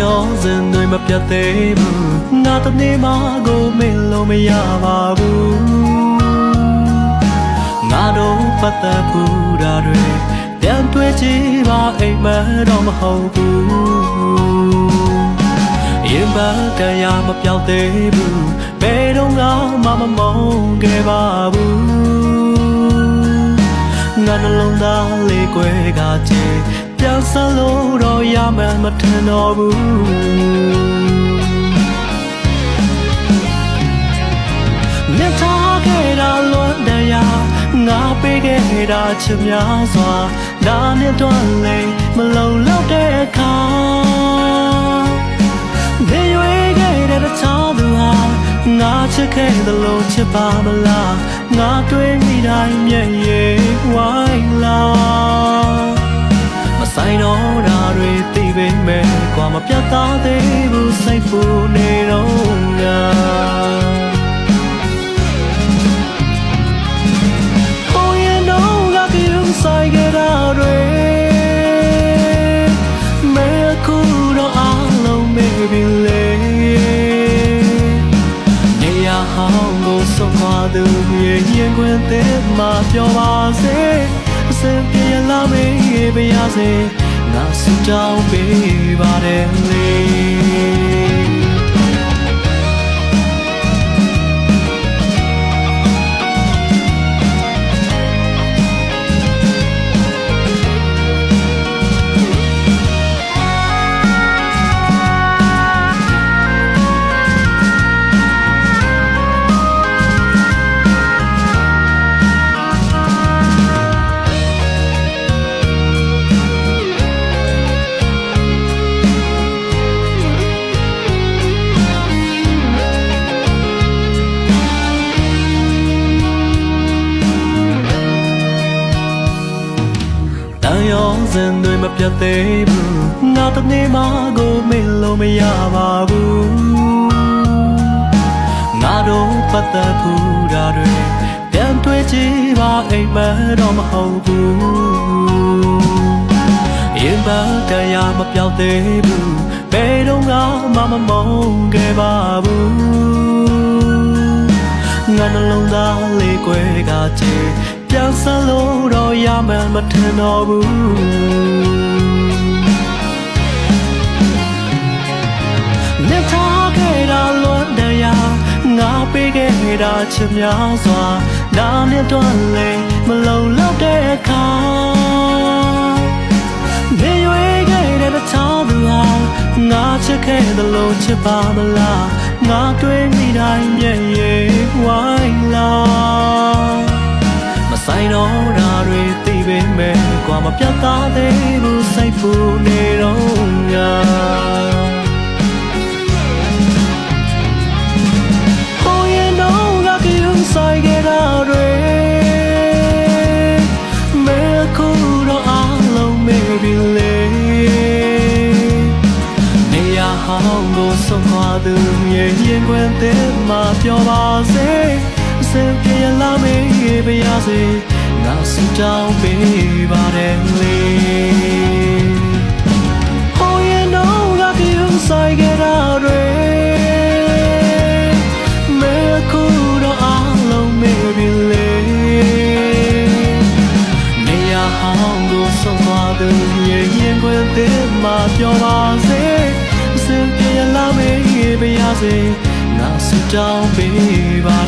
ရောစဉ်တွေမပြတ်သေးဘူးငါတနေ့မှကိုမင်းလို့မရပါဘူးငါတို့ပတ်သက်ဘူးတာတွေပြန်တွေ့ကြည့်ပါအိမ်မတော့မဟုတ်ဘူးရင်ပါတရားမပြောက်သေးဘူးဘယ်တော့မှမမုန်းခဲ့ပါဘူးငါနှလုံးသားလေးကွယ်ကချေပြန်ဆလို့တော့ရမှမထင်တော့ဘူးမြတ်ထားခဲ့တာလွန်တရားငါပေးခဲ့တာချစ်များစွာနာနဲ့တွန်းလေမလုံလောက်တဲ့အခါနေရွေးခဲ့တဲ့တခြားသူဟာငါချစ်ခဲ့သလိုချစ်ပါမလားငါတွေးမိတိုင်းမျက်ရည်ဝိုင်းလာမဆိုင်တော့တာတွေသိပေမဲ့ကွာမပြတ်သားသေးဘူးစိတ်ပူနေတော့ငါဆိုင်ကြတာတွေမဲခုတော့အားလုံးမေးပြီလေနေရာဟောင်းကိုဆုံးသွားသူရဲ့ရင်ခွင်သေးမှပြောပါစေအစင်ပြေလာမေးပါရစေငါဆုတောင်းပေးပါတယ်လေရောစဉ်တွေမပြတ်သေးဘူးငါတနေ့မှကိုမင်းလို့မရပါဘူးငါတို့ပတ်သက်ဘူးတာတွေပြန်တွေ့ကြည့်ပါအိမ်မတော့မဟုတ်ဘူးရင်ပါတရားမပြောက်သေးဘူးဘယ်တော့မှမမုန်းခဲ့ပါဘူးငါနှလုံးသားလေးကွယ်ကချေပြန်ဆလို့တော့ရမှမထင်တော့ဘူးမြတ်ထားခဲ့တာလွန်တရားငါပေးခဲ့တာချစ်များစွာနာနဲ့တွန်းလေမလုံလောက်တဲ့အခါနေရွေးခဲ့တဲ့တခြားသူဟာငါချစ်ခဲ့သလိုချစ်ပါမလားငါတွေးမိတိုင်းမျက်ရည်ဝိုင်းလာဆိုင်တော့တာတွေသိပေမဲ့ကွာမပြတ်သားသေးဘူးစိတ်ပူနေတော့ငါဟိုရင်တော့ငါကယူဆိုင်ကြတာတွေမဲခုတော့အားလုံးမေးပြီလေနေရာဟောင်းကိုဆုံးသွားသူရဲ့ရင်ခွင်သေးမှပြောပါစေအစင်ပြေလာမေးပါရစေငါဆုတောင်းပေးပါတယ်လေဟိုရင်တော့ငါကယူဆိုင်ကြတာတွေမဲခုတော့အားလုံးမေးပြီလေနေရာဟောင်းကိုဆုံးသွားသူရဲ့ရင်ခွင်သေးမှပြောပါစေအစင်ပြေလာမေးပါရစေငါဆုတောင်းပေးပါ